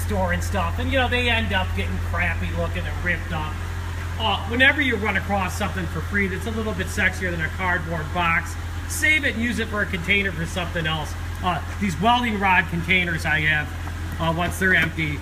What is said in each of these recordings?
store and stuff, and you know, they end up getting crappy looking and ripped up. Whenever you run across something for free that's a little bit sexier than a cardboard box, save it and use it for a container for something else. These welding rod containers I have, once they're empty,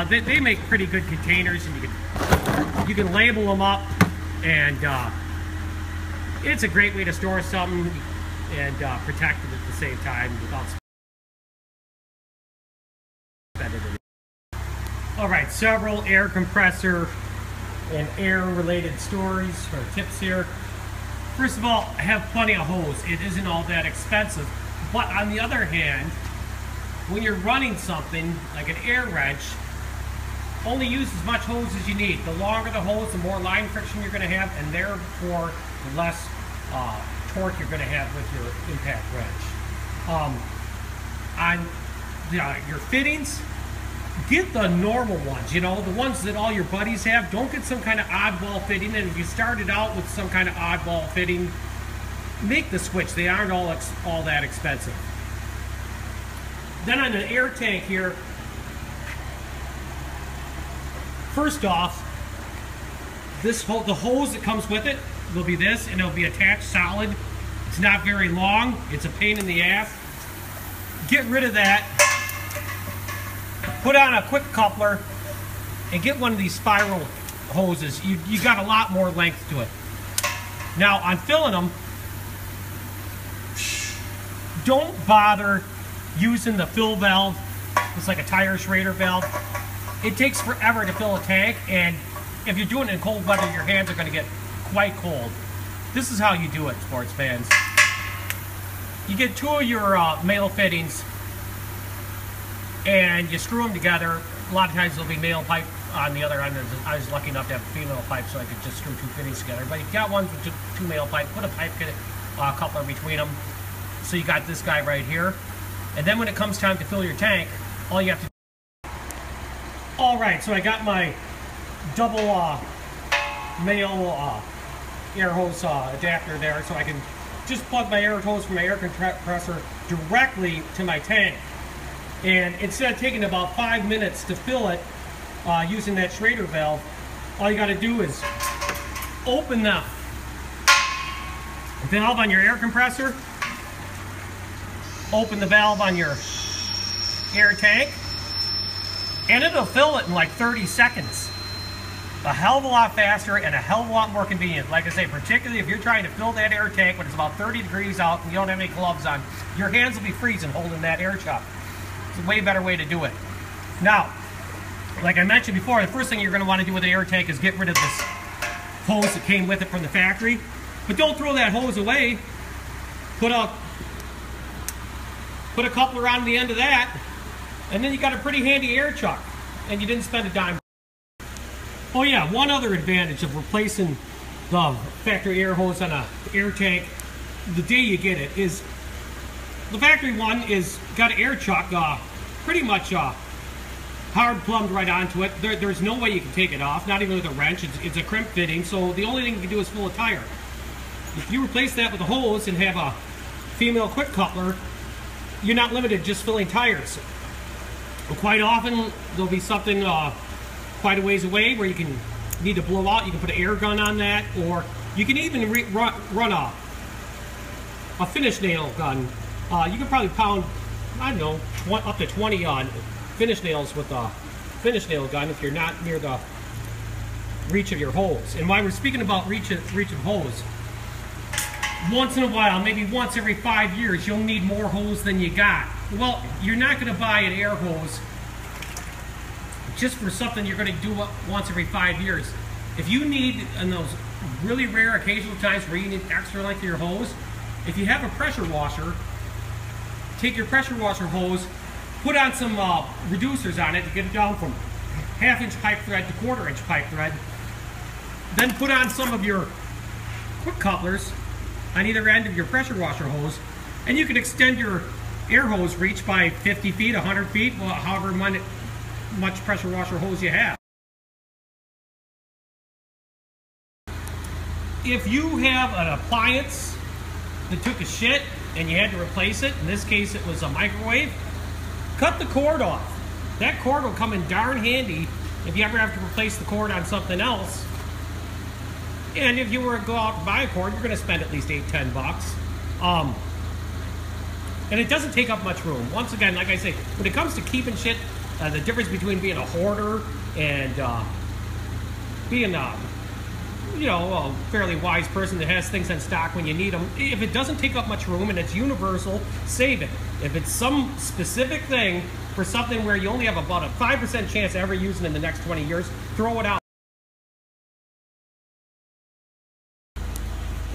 they make pretty good containers, and you can label them up, and it's a great way to store something and protect it at the same time without spending it. All right, several air compressor and air related stories or tips here. First of all, I have plenty of hose. It isn't all that expensive, but on the other hand, when you're running something like an air wrench, only use as much hose as you need. The longer the hose, the more line friction you're going to have, and therefore the less torque you're going to have with your impact wrench. On your fittings, get the normal ones, you know, the ones that all your buddies have. Don't get some kind of oddball fitting, and if you started out with some kind of oddball fitting, make the switch. They aren't all that expensive. Then on an air tank here, first off, the hose that comes with it will be this, and it'll be attached solid. It's not very long. It's a pain in the ass. Get rid of that. Put on a quick coupler and get one of these spiral hoses. You got a lot more length to it. Now, on filling them, don't bother using the fill valve. It's like a tire Schrader valve. It takes forever to fill a tank, and if you're doing it in cold weather, your hands are going to get quite cold. This is how you do it, sports fans. You get two of your male fittings, and you screw them together. A lot of times there'll be male pipe on the other end. I was lucky enough to have a female pipe, so I could just screw two fittings together. But if you got one with two male pipe, put a pipe coupler between them. So you got this guy right here. And then when it comes time to fill your tank, all you have to do. All right, so I got my double male air hose adapter there, so I can just plug my air hose from my air compressor directly to my tank. And instead of taking about 5 minutes to fill it using that Schrader valve, all you got to do is open the valve on your air compressor, open the valve on your air tank, and it'll fill it in like 30 seconds. A hell of a lot faster and a hell of a lot more convenient. Like I say, particularly if you're trying to fill that air tank when it's about 30 degrees out and you don't have any gloves on, your hands will be freezing holding that air chuck. It's a way better way to do it. Now, like I mentioned before, the first thing you're going to want to do with an air tank is get rid of this hose that came with it from the factory. But don't throw that hose away. Put a coupler on the end of that, and then you got a pretty handy air chuck, and you didn't spend a dime. Oh yeah, one other advantage of replacing the factory air hose on an air tank the day you get it is the factory one is got an air chuck pretty much hard plumbed right onto it. There's no way you can take it off, not even with a wrench. It's a crimp fitting, so the only thing you can do is fill a tire. If you replace that with a hose and have a female quick coupler, you're not limited to just filling tires. But quite often there'll be something quite a ways away where you can need to blow out. You can put an air gun on that, or you can even run a finish nail gun. You can probably pound, I don't know, up to 20 on finish nails with a finish nail gun if you're not near the reach of your hose. And while we're speaking about reach of hose, once in a while, maybe once every 5 years, you'll need more hose than you got. Well, you're not going to buy an air hose just for something you're going to do once every 5 years. If you need, in those really rare occasional times where you need extra length of your hose, if you have a pressure washer, take your pressure washer hose, put on some reducers on it to get it down from 1/2 inch pipe thread to 1/4 inch pipe thread. Then put on some of your quick couplers on either end of your pressure washer hose, and you can extend your air hose reach by 50 feet, 100 feet, well, however much pressure washer hose you have. If you have an appliance that took a shit and you had to replace it, in this case it was a microwave, cut the cord off. that cord will come in darn handy if you ever have to replace the cord on something else. And if you were to go out and buy a cord, you're going to spend at least $8-10. And it doesn't take up much room. Once again, like I say, when it comes to keeping shit, the difference between being a hoarder and being a fairly wise person that has things in stock when you need them, if it doesn't take up much room and it's universal, save it. If it's some specific thing for something where you only have about a 5% chance of ever using it in the next 20 years, throw it out.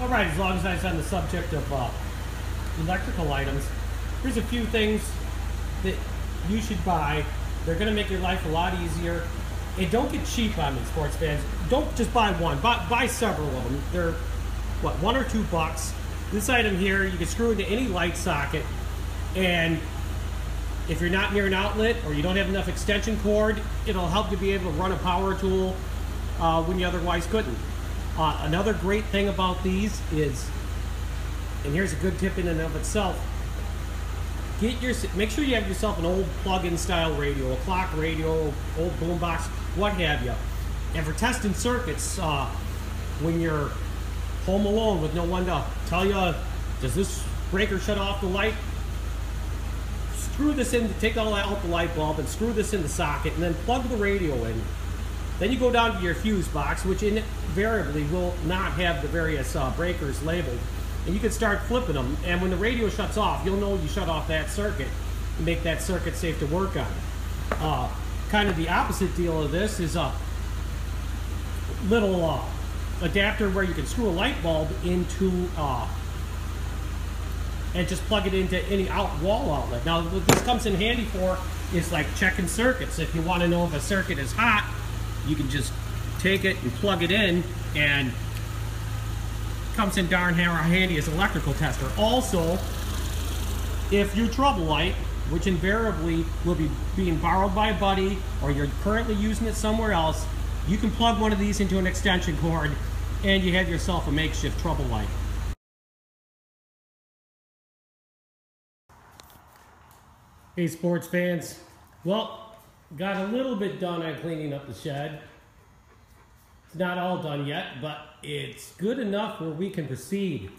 All right, as long as I was on the subject of electrical items, here's a few things that you should buy. They're going to make your life a lot easier. And don't get cheap on these, sports fans. Don't just buy one. Buy several of them. They're, what, $1 or $2. This item here, you can screw into any light socket. And if you're not near an outlet or you don't have enough extension cord, it'll help you be able to run a power tool when you otherwise couldn't. Another great thing about these is, and here's a good tip in and of itself, make sure you have yourself an old plug-in style radio, a clock radio, old boombox, what have you. And for testing circuits, when you're home alone with no one to tell you, does this breaker shut off the light? Screw this in, take all out the light bulb and screw this in the socket and then plug the radio in. Then you go down to your fuse box, which invariably will not have the various breakers labeled. And you can start flipping them. And when the radio shuts off, you'll know you shut off that circuit and make that circuit safe to work on. Kind of the opposite deal of this is a little adapter where you can screw a light bulb into and just plug it into any wall outlet. Now, what this comes in handy for is like checking circuits. If you want to know if a circuit is hot, you can just take it and plug it in, and it comes in darn handy as an electrical tester. Also, if your trouble light, which invariably will be being borrowed by a buddy or you're currently using it somewhere else, you can plug one of these into an extension cord and you have yourself a makeshift trouble light. Hey sports fans, well, got a little bit done on cleaning up the shed. It's not all done yet, but it's good enough where we can proceed.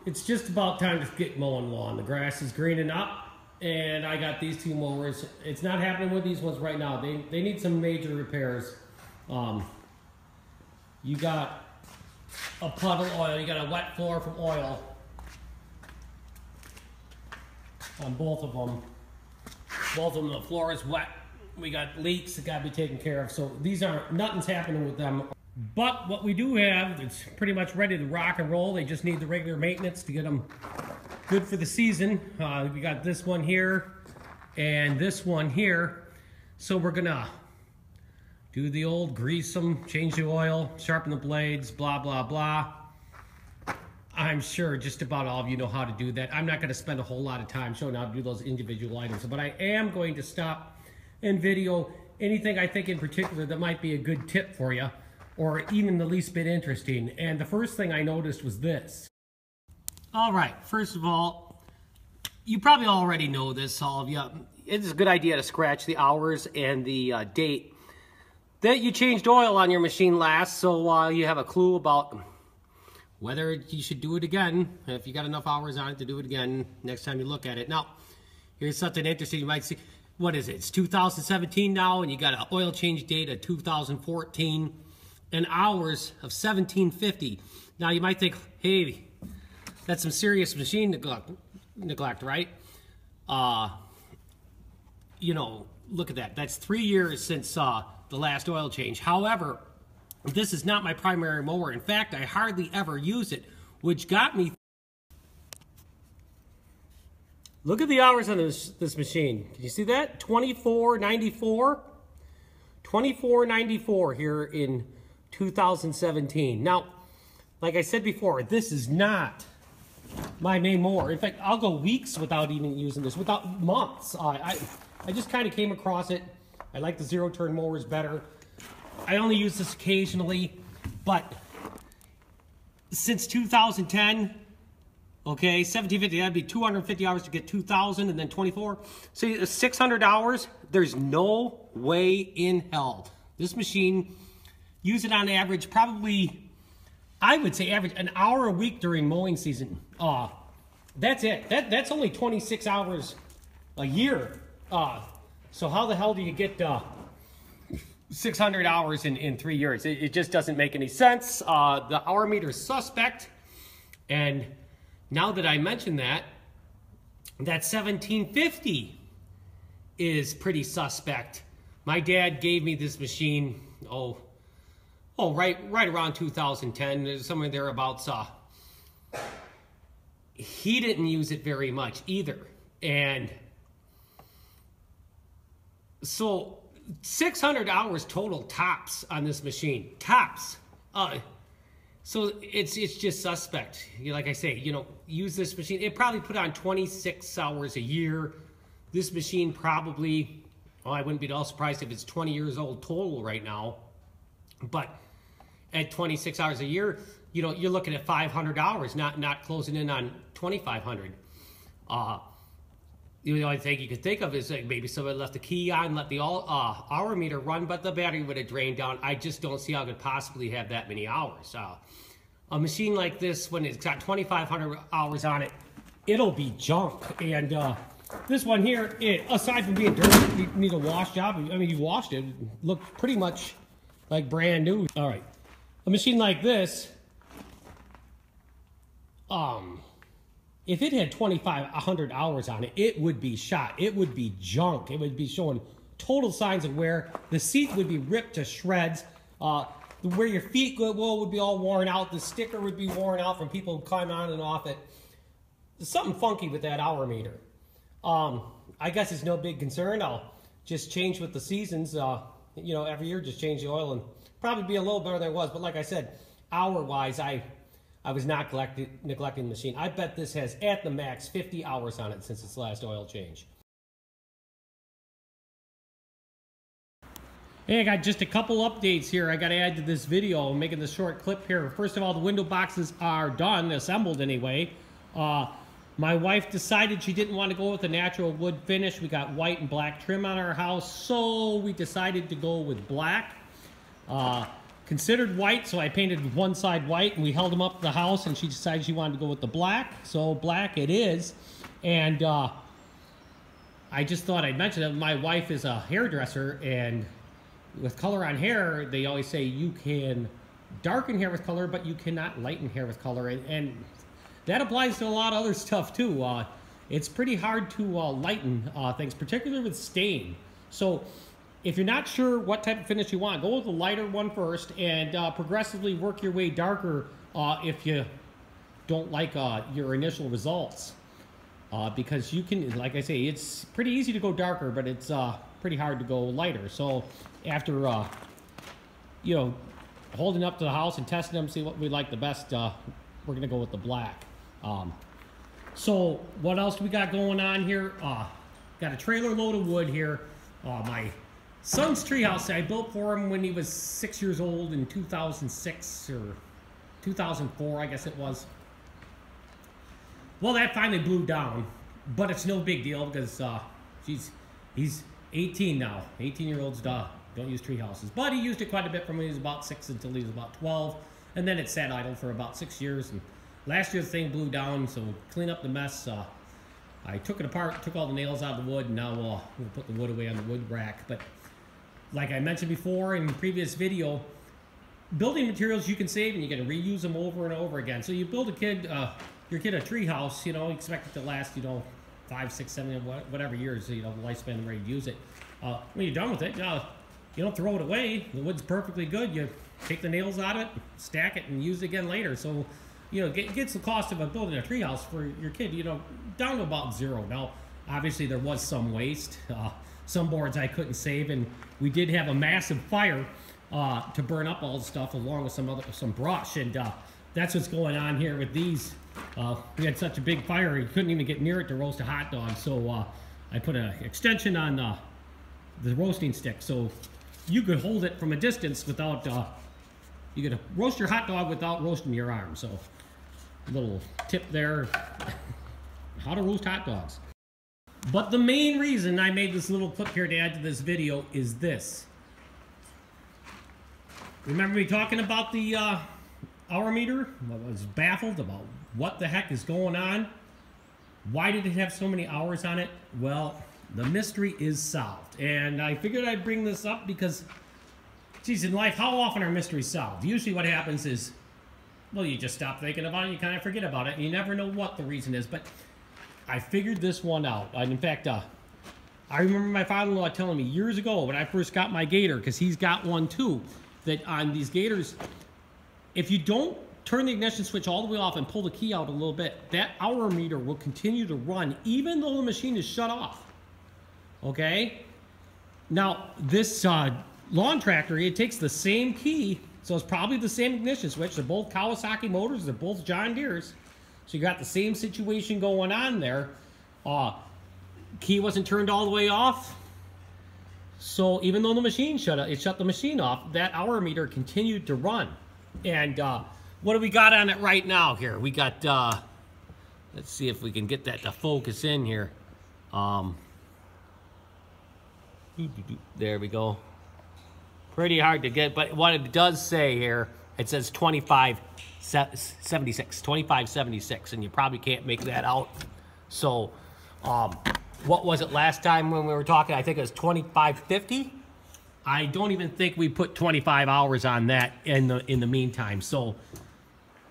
It's just about time to get mowing lawn. The grass is greening up, and I got these two mowers. It's not happening with these ones right now. They need some major repairs. You got a puddle oil, you got a wet floor from oil on both of them. Both of them, the floor is wet. We got leaks that got to be taken care of. So these aren't, nothing's happening with them. But what we do have, it's pretty much ready to rock and roll. They just need the regular maintenance to get them good for the season. We got this one here and this one here. So we're gonna do the old grease them, change the oil, sharpen the blades, blah, blah, blah. I'm sure just about all of you know how to do that. I'm not going to spend a whole lot of time showing how to do those individual items, but I am going to stop and video anything I think in particular that might be a good tip for you, or even the least bit interesting. And the first thing I noticed was this. All right, first of all, you probably already know this, all of you. It's a good idea to scratch the hours and the date that you changed oil on your machine last, so you have a clue about whether you should do it again, if you got enough hours on it to do it again next time you look at it. Now, here's something interesting. You might see, what is it? It's 2017 now, and you got an oil change date of 2014 and hours of 1750. Now, you might think, hey, that's some serious machine neglect, right? You know, look at that. That's 3 years since the last oil change. However, this is not my primary mower. In fact, I hardly ever use it, which got me. Look at the hours on this machine. Can you see that? 2494. 2494 here in 2017. Now, like I said before, this is not my main mower. In fact, I'll go weeks without even using this, without months. I just kind of came across it. I like the zero-turn mowers better. I only use this occasionally, but since 2010, Okay, 1750, that'd be 250 hours to get 2,000 and then 24. So 600 hours, there's no way in hell. This machine, use it on average, probably, I would say average, an hour a week during mowing season. That's it. That's only 26 hours a year. So how the hell do you get 600 hours in 3 years? It just doesn't make any sense. The hour meter is suspect, and now that I mentioned that 1750 is pretty suspect. My dad gave me this machine, right around 2010, somewhere thereabouts. He didn't use it very much either. And so 600 hours total tops on this machine, tops. So it's just suspect. Like I say, use this machine. It probably put on 26 hours a year. This machine probably, I wouldn't be at all surprised if it's 20 years old total right now. But at 26 hours a year, you're looking at 500 hours, not closing in on 2,500. The only thing you could think of is like maybe somebody left the key on, let the hour meter run, but the battery would have drained down. I just don't see how it could possibly have that many hours. A machine like this, when it's got 2,500 hours on it, it'll be junk. And this one here, aside from being dirty, you need a wash job. I mean, you washed it. It looked pretty much like brand new. All right. A machine like this, if it had 2,500 hours on it, it would be shot. It would be junk. It would be showing total signs of wear. The seat would be ripped to shreds. Where your feet would be all worn out. The sticker would be worn out from people climbing on and off it. There's something funky with that hour meter. I guess it's no big concern. I'll just change with the seasons. Every year just change the oil and probably be a little better than it was. But like I said, hour-wise, I was not neglecting the machine. I bet this has, at the max, 50 hours on it since its last oil change. Hey, I got just a couple updates here I got to add to this video. I'm making this short clip here. First of all, the window boxes are done, assembled anyway. My wife decided she didn't want to go with the natural wood finish. We got white and black trim on our house, so we decided to go with black. Considered white, so I painted one side white, and we held them up to the house, and she decided she wanted to go with the black, so black it is. And I just thought I'd mention that my wife is a hairdresser, and with color on hair, they always say you can darken hair with color, but you cannot lighten hair with color, and that applies to a lot of other stuff too. It's pretty hard to lighten things, particularly with stain. So if you're not sure what type of finish you want, go with the lighter one first and progressively work your way darker if you don't like your initial results. Because you can, like I say, it's pretty easy to go darker, but it's pretty hard to go lighter. So after, holding up to the house and testing them, see what we like the best, we're going to go with the black. So what else do we got going on here? Got a trailer load of wood here. My son's treehouse I built for him when he was 6 years old in 2006 or 2004, I guess it was. Well, that finally blew down, but it's no big deal because he's 18 now. 18-year-olds don't use tree houses, but he used it quite a bit from when he was about 6 until he was about 12, and then it sat idle for about 6 years. And last year the thing blew down, so we'll clean up the mess. I took it apart, took all the nails out of the wood, and now we'll put the wood away on the wood rack. But like I mentioned before in the previous video, building materials you can save and you can reuse them over and over again. So you build your kid a tree house, you expect it to last, 5, 6, 7, whatever years, the lifespan and ready to use it. When you're done with it, you don't throw it away. The wood's perfectly good. You take the nails out of it, stack it, and use it again later. So, it gets the cost of building a tree house for your kid, down to about zero. Now, obviously there was some waste. Some boards I couldn't save, and we did have a massive fire to burn up all the stuff along with some brush, and that's what's going on here with these. We had such a big fire, you couldn't even get near it to roast a hot dog, so I put an extension on the roasting stick, so you could hold it from a distance without, you could roast your hot dog without roasting your arm. So little tip there. How to roast hot dogs. But the main reason I made this little clip here to add to this video is this. Remember me talking about the hour meter? I was baffled about what the heck is going on. Why did it have so many hours on it? Well, the mystery is solved. And I figured I'd bring this up because, geez, in life, how often are mysteries solved? Usually what happens is, well, you just stop thinking about it, you kind of forget about it, and you never know what the reason is. But I figured this one out. And in fact, I remember my father-in-law telling me years ago when I first got my Gator, because he's got one too, that on these Gators, if you don't turn the ignition switch all the way off and pull the key out a little bit, that hour meter will continue to run even though the machine is shut off. Okay? Now, this lawn tractor, it takes the same key, so it's probably the same ignition switch. They're both Kawasaki motors, they're both John Deere's. So you got the same situation going on there. Key wasn't turned all the way off. So even though the machine it shut the machine off, that hour meter continued to run. And what do we got on it right now here? We got, let's see if we can get that to focus in here. There we go. Pretty hard to get, but what it does say here, it says 2576, and you probably can't make that out. So, what was it last time when we were talking? I think it was 2550. I don't even think we put 25 hours on that in the meantime. So,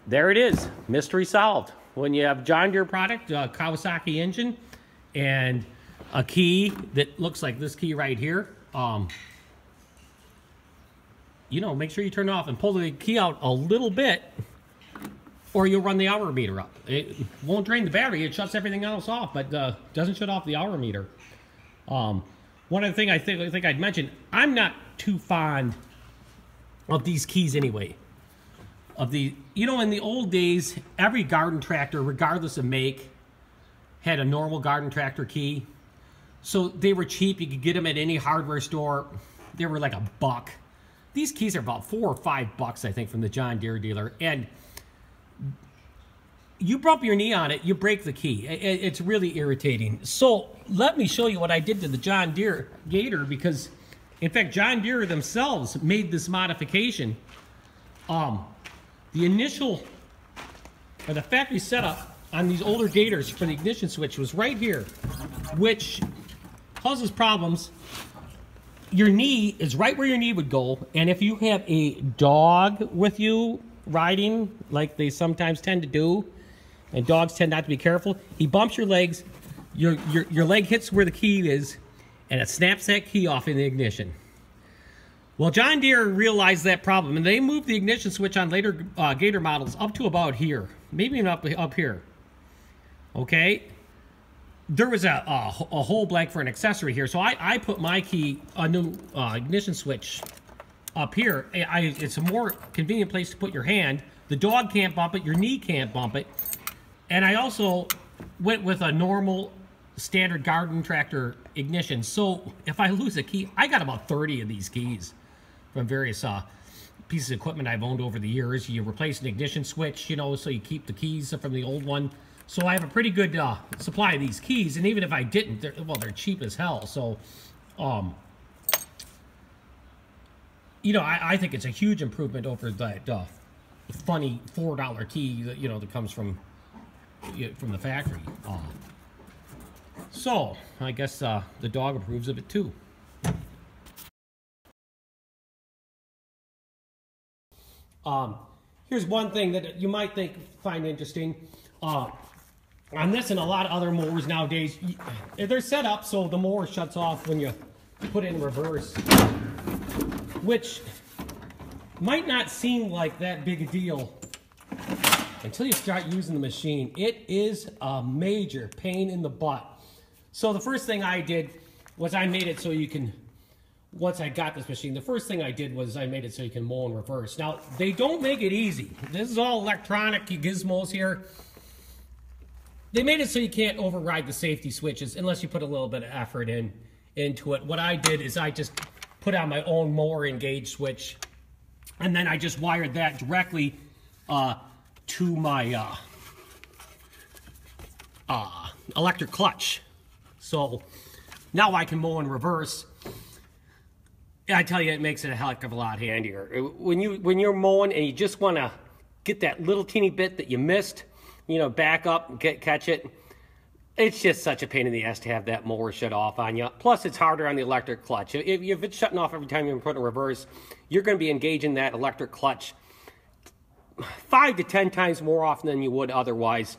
there it is. Mystery solved. When you have John Deere product, Kawasaki engine, and a key that looks like this key right here, you know, make sure you turn it off and pull the key out a little bit, or you'll run the hour meter up. It won't drain the battery. It shuts everything else off, but doesn't shut off the hour meter. One other thing I think I'd mention, I'm not too fond of these keys anyway. You know, in the old days, every garden tractor, regardless of make, had a normal garden tractor key. So they were cheap. You could get them at any hardware store. They were like $1. These keys are about $4 or $5, I think, from the John Deere dealer. And you bump your knee on it, you break the key. It's really irritating. So let me show you what I did to the John Deere Gator, because, in fact, John Deere themselves made this modification. The initial, or the factory setup on these older Gators for the ignition switch was right here, which causes problems. Your knee is right where your knee would go, and if you have a dog with you riding, like they sometimes tend to do, and dogs tend not to be careful, he bumps your legs, your leg hits where the key is, and it snaps that key off in the ignition. Well, John Deere realized that problem, and they moved the ignition switch on later Gator models up to about here, maybe even up here. Okay? There was a hole blank for an accessory here, so I put my key, a new ignition switch, up here. It's a more convenient place to put your hand. The dog can't bump it, your knee can't bump it. And I also went with a normal standard garden tractor ignition. So if I lose a key, I got about 30 of these keys from various pieces of equipment I've owned over the years. You replace an ignition switch, you know, so you keep the keys from the old one. So I have a pretty good supply of these keys, and even if I didn't, they're cheap as hell. So, you know, I think it's a huge improvement over that funny $4 key that, you know, that comes from the factory. So I guess the dog approves of it too. Here's one thing that you might find interesting. On this and a lot of other mowers nowadays, they're set up so the mower shuts off when you put it in reverse, which might not seem like that big a deal until you start using the machine. It is a major pain in the butt. So the first thing I did was I made it so you can, once I got this machine, the first thing I did was I made it so you can mow in reverse. Now, they don't make it easy. This is all electronic gizmos here. They made it so you can't override the safety switches unless you put a little bit of effort into it. What I did is I just put on my own mower engage switch, and then I just wired that directly to my electric clutch. So now I can mow in reverse. I tell you, it makes it a heck of a lot handier. When you're mowing and you just want to get that little teeny bit that you missed, you know, back up, catch it. It's just such a pain in the ass to have that mower shut off on you. Plus, it's harder on the electric clutch. If it's shutting off every time you put in reverse, you're going to be engaging that electric clutch 5 to 10 times more often than you would otherwise.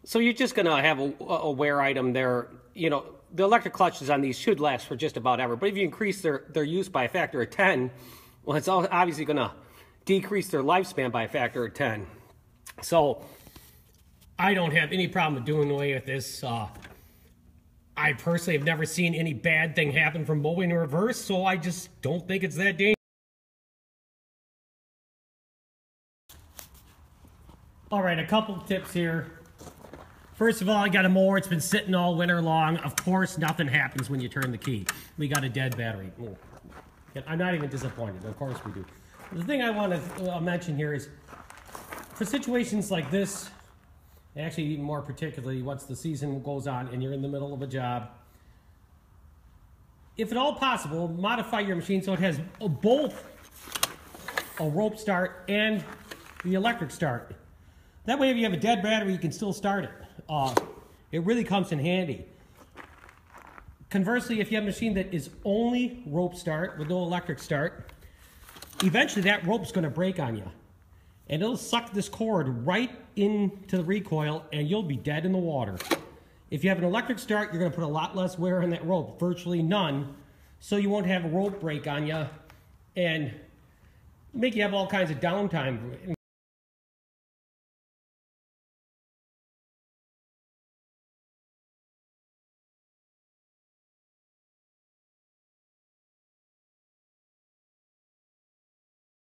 So you're just going to have a wear item there. You know, the electric clutches on these should last for just about ever. But if you increase their use by a factor of 10, well, it's obviously going to decrease their lifespan by a factor of 10. So I don't have any problem with doing away with this. I personally have never seen any bad thing happen from mowing in reverse, so I just don't think it's that dangerous. All right, a couple tips here. First of all, I got a mower. It's been sitting all winter long. Of course, nothing happens when you turn the key. We got a dead battery. I'm not even disappointed. Of course we do. The thing I want to mention here is, for situations like this, actually even more particularly once the season goes on and you're in the middle of a job, if at all possible, modify your machine so it has both a rope start and the electric start. That way, if you have a dead battery, you can still start it. It really comes in handy. Conversely, if you have a machine that is only rope start with no electric start, eventually that rope's going to break on you. And it'll suck this cord right into the recoil, and you'll be dead in the water. If you have an electric start, you're going to put a lot less wear on that rope, virtually none, so you won't have a rope break on you and make you have all kinds of downtime.